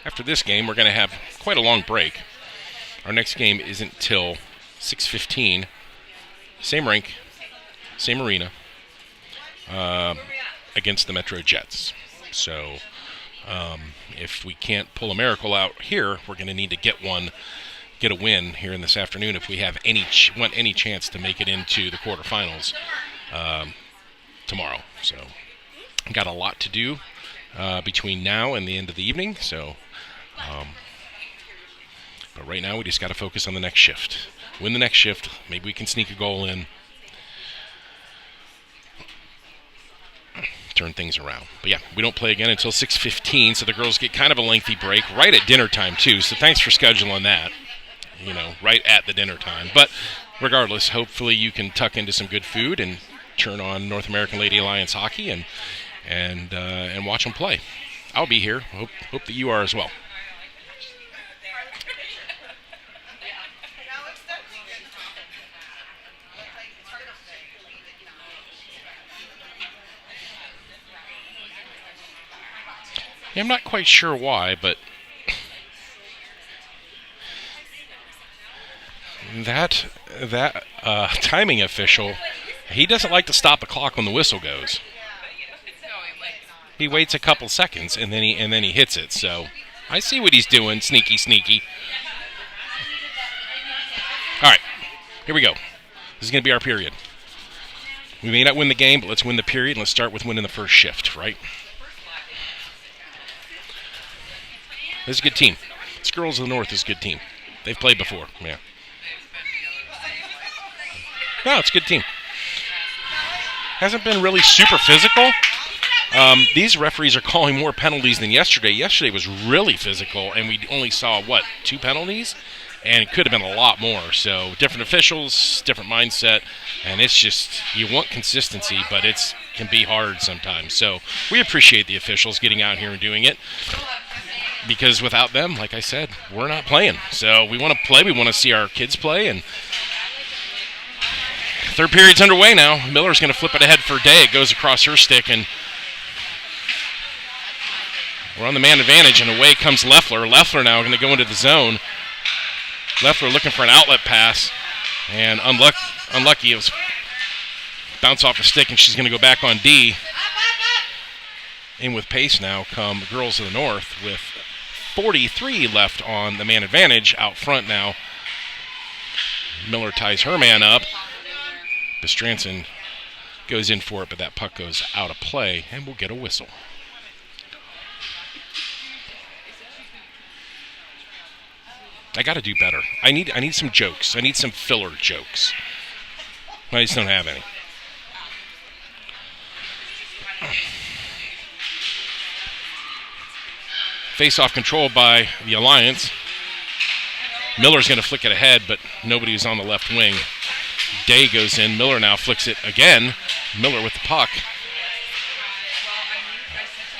after this game, we're going to have quite a long break. Our next game isn't till 6:15. Same rink, same arena, against the Metro Jets. So if we can't pull a miracle out here, we're going to need to get a win here in this afternoon if we have want any chance to make it into the quarterfinals tomorrow. So got a lot to do between now and the end of the evening. So But right now we just got to focus on the next shift. Win the next shift. Maybe we can sneak a goal in. Turn things around. But yeah, we don't play again until 6:15, so the girls get kind of a lengthy break right at dinner time too. So thanks for scheduling that, right at the dinner time. But regardless, hopefully you can tuck into some good food and turn on North American Lady Alliance hockey and watch them play. I'll be here. Hope that you are as well. I'm not quite sure why, but that timing official, he doesn't like to stop the clock when the whistle goes. He waits a couple seconds and then he hits it. So I see what he's doing, sneaky. All right, here we go. This is going to be our period. We may not win the game, but let's win the period. Let's start with winning the first shift, right? This is a good team. This Girls of the North is a good team. They've played before, yeah. No, it's a good team. Hasn't been really super physical. These referees are calling more penalties than yesterday. Yesterday was really physical, and we only saw, 2 penalties? And it could have been a lot more. So different officials, different mindset, and it's just, you want consistency, but it can be hard sometimes. So we appreciate the officials getting out here and doing it, because without them, like I said, we're not playing. So we want to play. We want to see our kids play, and third period's underway now. Miller's going to flip it ahead for Day. It goes across her stick, and we're on the man advantage, and away comes Leffler. Leffler now going to go into the zone. Leffler looking for an outlet pass, and unlucky. It was bounce off the stick, and she's going to go back on D. In with pace now come Girls of the North with 43 left on the man advantage out front now. Miller ties her man up. Bestranson goes in for it, but that puck goes out of play, and we'll get a whistle. I got to do better. I need some jokes. I need some filler jokes. I just don't have any. Face-off control by the Alliance. Miller's going to flick it ahead, but nobody's on the left wing. Day goes in. Miller now flicks it again. Miller with the puck.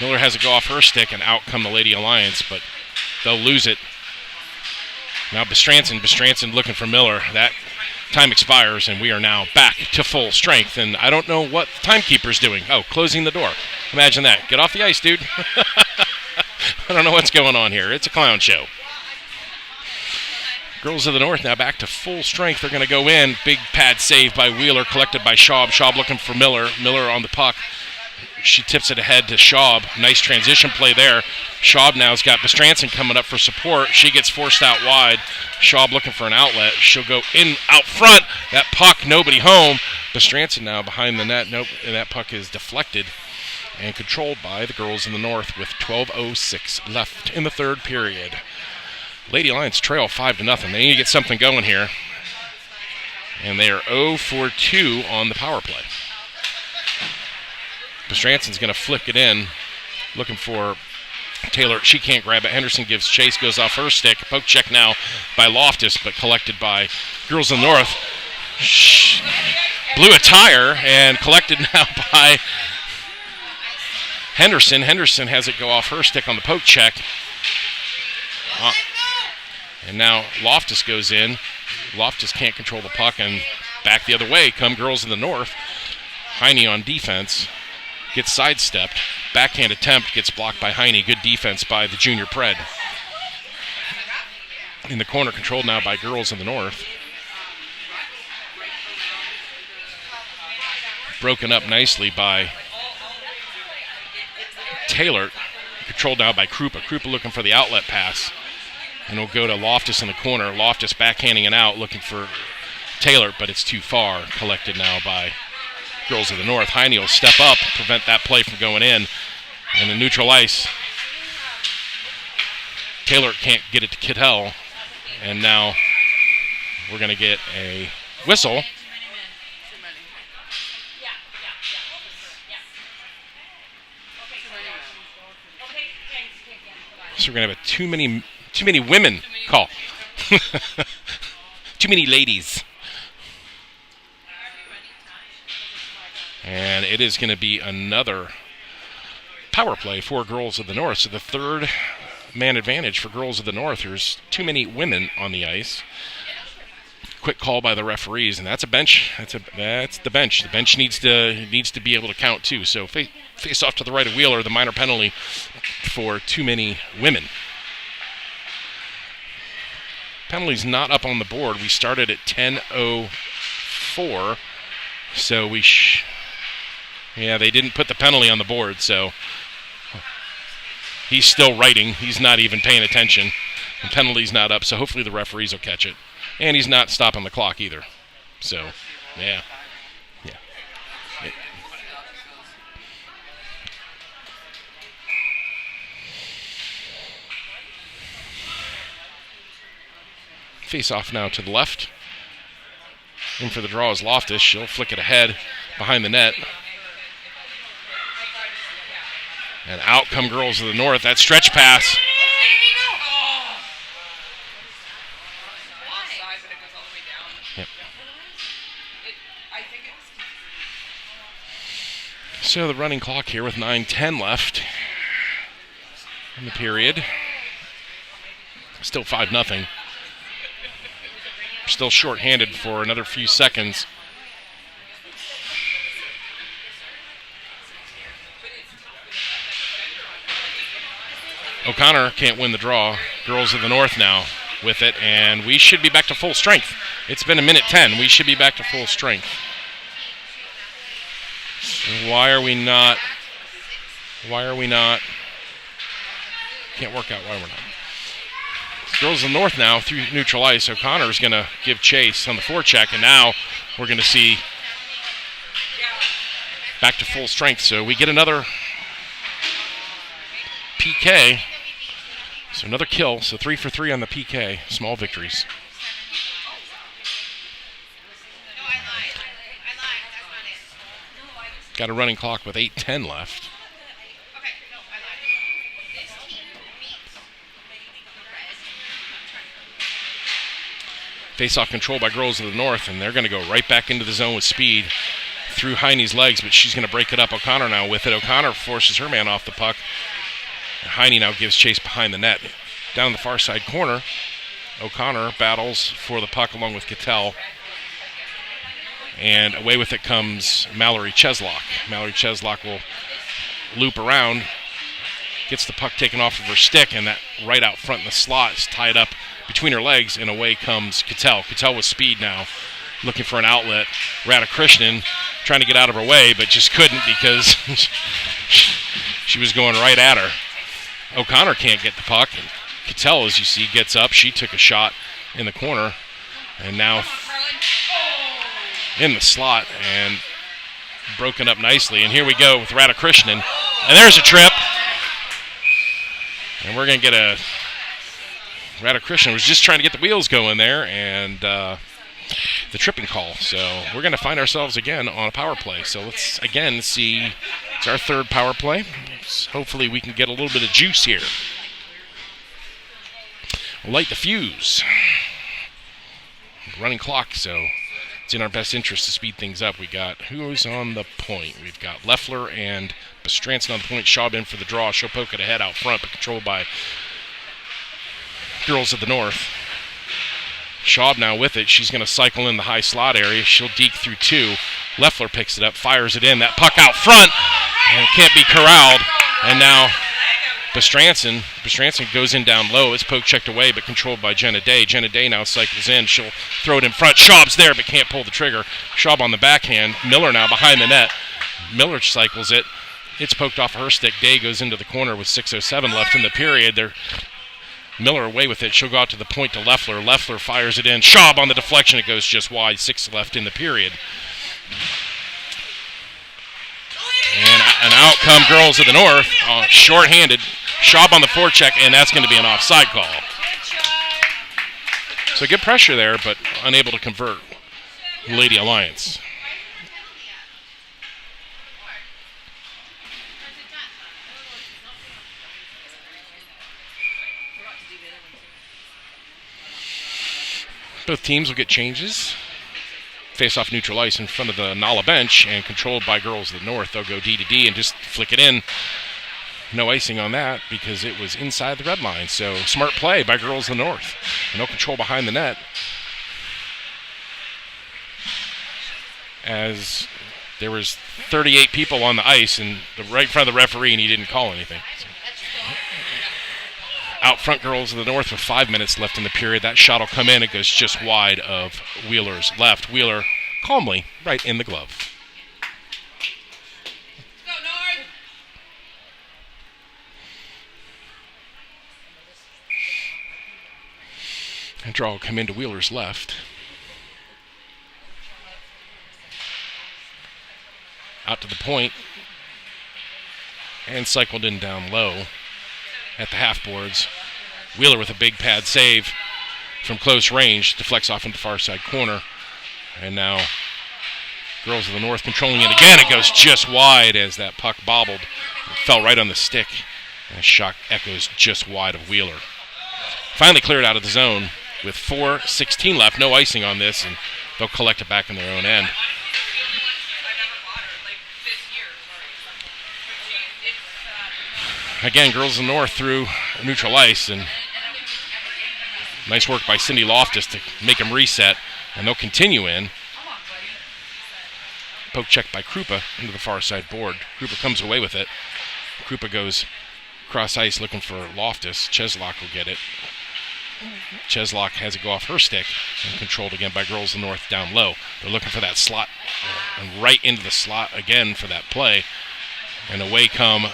Miller has it go off her stick, and out come the Lady Alliance, but they'll lose it. Now Bestranson looking for Miller. That time expires, and we are now back to full strength. And I don't know what the timekeeper's doing. Oh, closing the door. Imagine that. Get off the ice, dude. I don't know what's going on here. It's a clown show. Girls of the North now back to full strength. They're going to go in. Big pad save by Wheeler, collected by Schaub. Schaub looking for Miller. Miller on the puck. She tips it ahead to Schaub. Nice transition play there. Schaub now's got Bestranson coming up for support. She gets forced out wide. Schaub looking for an outlet. She'll go in out front. That puck, nobody home. Bestranson now behind the net. Nope, and that puck is deflected and controlled by the Girls in the North with 12:06 left in the third period. Lady Alliance trail 5-0. They need to get something going here. And they are 0 for 2 on the power play. Bestranson's going to flick it in, looking for Taylor. She can't grab it. Henderson gives chase, goes off her stick. Poke check now by Loftus, but collected by Girls in the North. Blew a tire and collected now by Henderson. Henderson has it go off her stick on the poke check. And now Loftus goes in. Loftus can't control the puck, and back the other way come Girls in the North. Heine on defense. Gets sidestepped. Backhand attempt gets blocked by Heine. Good defense by the junior Pred. In the corner, controlled now by Girls in the North. Broken up nicely by Taylor. Controlled now by Krupa. Krupa looking for the outlet pass. And it'll go to Loftus in the corner. Loftus backhanding it out, looking for Taylor, but it's too far. Collected now by Girls of the North. Heine will step up, prevent that play from going in. And the neutral ice. Taylor can't get it to Kittel. And now we're going to get a whistle. So we're going to have a too many women call. Too many ladies. And it is going to be another power play for Girls of the North. So the third man advantage for Girls of the North. There's too many women on the ice. Quick call by the referees, and that's a bench. That's the bench. The bench needs to be able to count too. So face off to the right of Wheeler, the minor penalty for too many women. Penalty's not up on the board. We started at 10:04, so they didn't put the penalty on the board. So he's still writing. He's not even paying attention. The penalty's not up, so hopefully the referees will catch it. And he's not stopping the clock either. So, yeah. Face off now to the left. In for the draw is Loftus. She'll flick it ahead behind the net. And out come Girls of the North. That stretch pass. Yep. So the running clock here with 9:10 left in the period. Still 5-0. Still shorthanded for another few seconds. O'Connor can't win the draw. Girls of the North now with it, and we should be back to full strength. It's been 1:10. We should be back to full strength. Why are we not? Can't work out why we're not. Girls of the North now through neutral ice. O'Connor's going to give chase on the forecheck, and now we're going to see back to full strength. So we get another PK. So another kill. So 3 for 3 on the PK. Small victories. Got a running clock with 8:10 left. Face-off control by Girls of the North, and they're going to go right back into the zone with speed through Heine's legs, but she's going to break it up. O'Connor now with it. O'Connor forces her man off the puck. And Heine now gives chase behind the net. Down the far side corner, O'Connor battles for the puck along with Cattell. And away with it comes Mallory Cheslock. Mallory Cheslock will loop around, gets the puck taken off of her stick, and that right out front in the slot is tied up between her legs, and away comes Cattell. Cattell with speed now, looking for an outlet. Radhakrishnan trying to get out of her way, but just couldn't because she was going right at her. O'Connor can't get the puck. And Cattell, as you see, gets up. She took a shot in the corner, and now in the slot, and broken up nicely. And here we go with Radhakrishnan. And there's a trip. And we're going to get a... Radhakrishnan was just trying to get the wheels going there, and the tripping call. So we're going to find ourselves again on a power play. So let's again see. It's our third power play. So hopefully we can get a little bit of juice here. We'll light the fuse. Running clock, so it's in our best interest to speed things up. We got who's on the point? We've got Leffler and Bestranson on the point. Schaub in for the draw. She'll poke it ahead out front, but controlled by Girls of the North. Schaub now with it. She's going to cycle in the high slot area. She'll deke through two. Leffler picks it up, fires it in. That puck out front, and it can't be corralled. And now Bestranson goes in down low. It's poke checked away, but controlled by Jenna Day. Jenna Day now cycles in. She'll throw it in front. Schaub's there, but can't pull the trigger. Schaub on the backhand. Miller now behind the net. Miller cycles it. It's poked off her stick. Day goes into the corner with 6:07 left in the period. Miller away with it. She'll go out to the point to Leffler. Leffler fires it in. Schaub on the deflection. It goes just wide. 6 left in the period. And out come Girls of the North. Short-handed. Schaub on the forecheck, and that's going to be an offside call. So good pressure there, but unable to convert. Lady Alliance. Both teams will get changes. Face off neutral ice in front of the Nala bench and controlled by girls of the North. They'll go D to D and just flick it in. No icing on that because it was inside the red line. So smart play by girls of the North. No control behind the net. As there was 38 people on the ice and right in front of the referee and he didn't call anything. So. Out front, girls of the North with 5 minutes left in the period. That shot will come in. It goes just wide of Wheeler's left. Wheeler calmly right in the glove. Go North! And draw will come into Wheeler's left. Out to the point. And cycled in down low at the half boards. Wheeler with a big pad save from close range. Deflects off into the far side corner. And now girls of the North controlling it again. It goes just wide as that puck bobbled. It fell right on the stick. And a shot echoes just wide of Wheeler. Finally cleared out of the zone with 4:16 left. No icing on this, and they'll collect it back in their own end. Again, girls of the North through neutral ice, and nice work by Cindy Loftus to make them reset, and they'll continue in. Poke check by Krupa into the far side board. Krupa comes away with it. Krupa goes cross ice looking for Loftus. Cheslak will get it. Cheslak has it go off her stick and controlled again by girls of the North down low. They're looking for that slot and right into the slot again for that play. And away come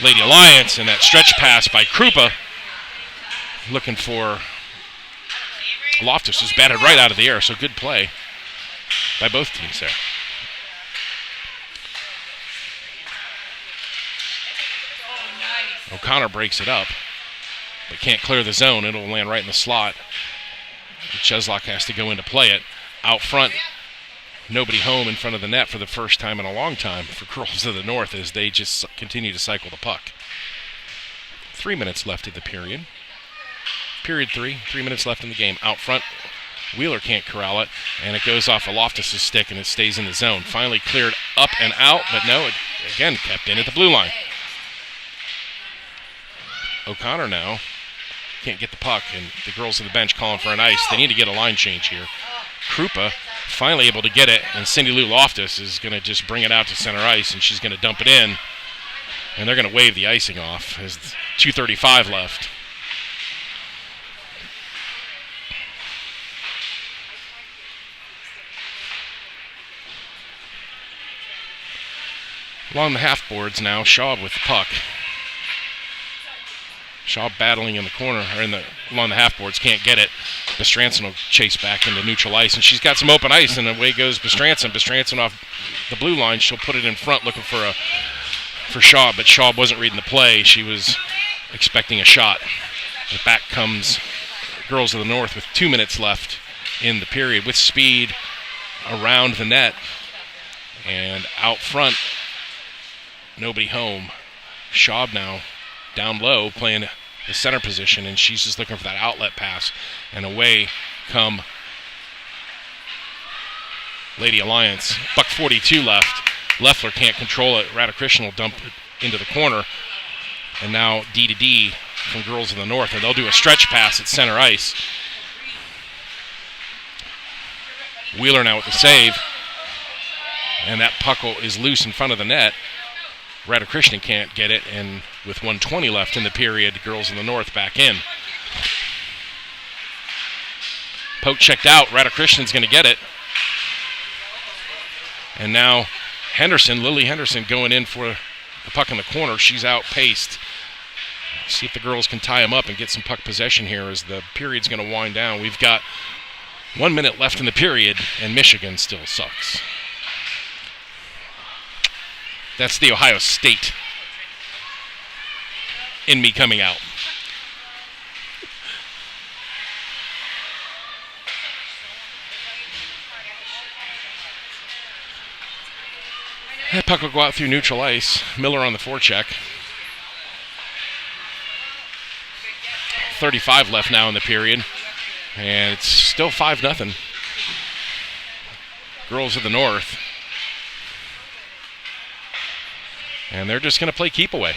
Lady Alliance, and that stretch pass by Krupa looking for Loftus, who's batted right out of the air, so good play by both teams there. O'Connor breaks it up, but can't clear the zone. It'll land right in the slot. Cheslak has to go in to play it. Out front, nobody home in front of the net for the first time in a long time for girls of the North as they just continue to cycle the puck. 3 minutes left in the period. Period 3 minutes left in the game. Out front, Wheeler can't corral it, and it goes off of Loftus' stick and it stays in the zone. Finally cleared up and out, but no, it again kept in at the blue line. O'Connor now can't get the puck, and the girls of the bench calling for an ice. They need to get a line change here. Krupa finally able to get it, and Cindy Lou Loftus is going to just bring it out to center ice, and she's going to dump it in, and they're going to wave the icing off as 2:35 left. Along the half boards now, Shaw with the puck. Shaw battling in the corner, or along the half boards, can't get it. Bestranson will chase back into neutral ice, and she's got some open ice, and away goes Bestranson. Bestranson off the blue line. She'll put it in front looking for Shaw, but Shaw wasn't reading the play. She was expecting a shot. And back comes girls of the North with 2 minutes left in the period with speed around the net. And out front, nobody home. Shaw now down low playing the center position, and she's just looking for that outlet pass, and away come Lady Alliance. $1:42 left. Leffler can't control it. Radhakrishnan will dump it into the corner, and now D to D from girls of the North, and they'll do a stretch pass at center ice. Wheeler now with the save, and that puck is loose in front of the net. Radhakrishnan can't get it, and with 1:20 left in the period, girls in the North back in. Poke checked out. Radhakrishnan's going to get it. And now Lily Henderson going in for the puck in the corner. She's outpaced. See if the girls can tie him up and get some puck possession here as the period's going to wind down. We've got 1 minute left in the period, and Michigan still sucks. That's the Ohio State in me coming out. That puck will go out through neutral ice. Miller on the forecheck. 35 left now in the period. And it's still 5-0. Girls of the North. And they're just going to play keep away.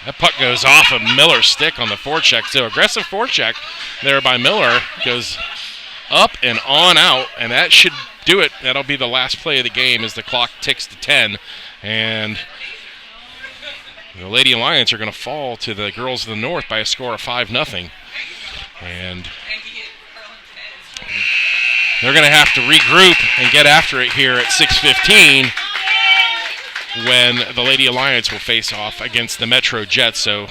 That puck goes off of Miller's stick on the forecheck. So aggressive forecheck there by Miller. Goes up and on out. And that should do it. That'll be the last play of the game as the clock ticks to 10. And the Lady Alliance are going to fall to the Girls of the North by a score of 5-0. And they're going to have to regroup and get after it here at 6:15 when the Lady Alliance will face off against the Metro Jets. So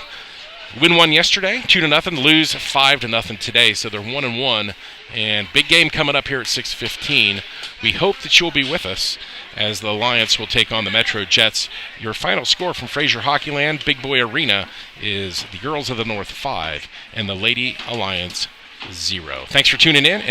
win one yesterday, 2-0, lose 5-0 today. So they're 1-1. And big game coming up here at 6:15. We hope that you'll be with us as the Alliance will take on the Metro Jets. Your final score from Fraser Hockeyland Big Boy Arena is the Girls of the North 5 and the Lady Alliance 0. Thanks for tuning in.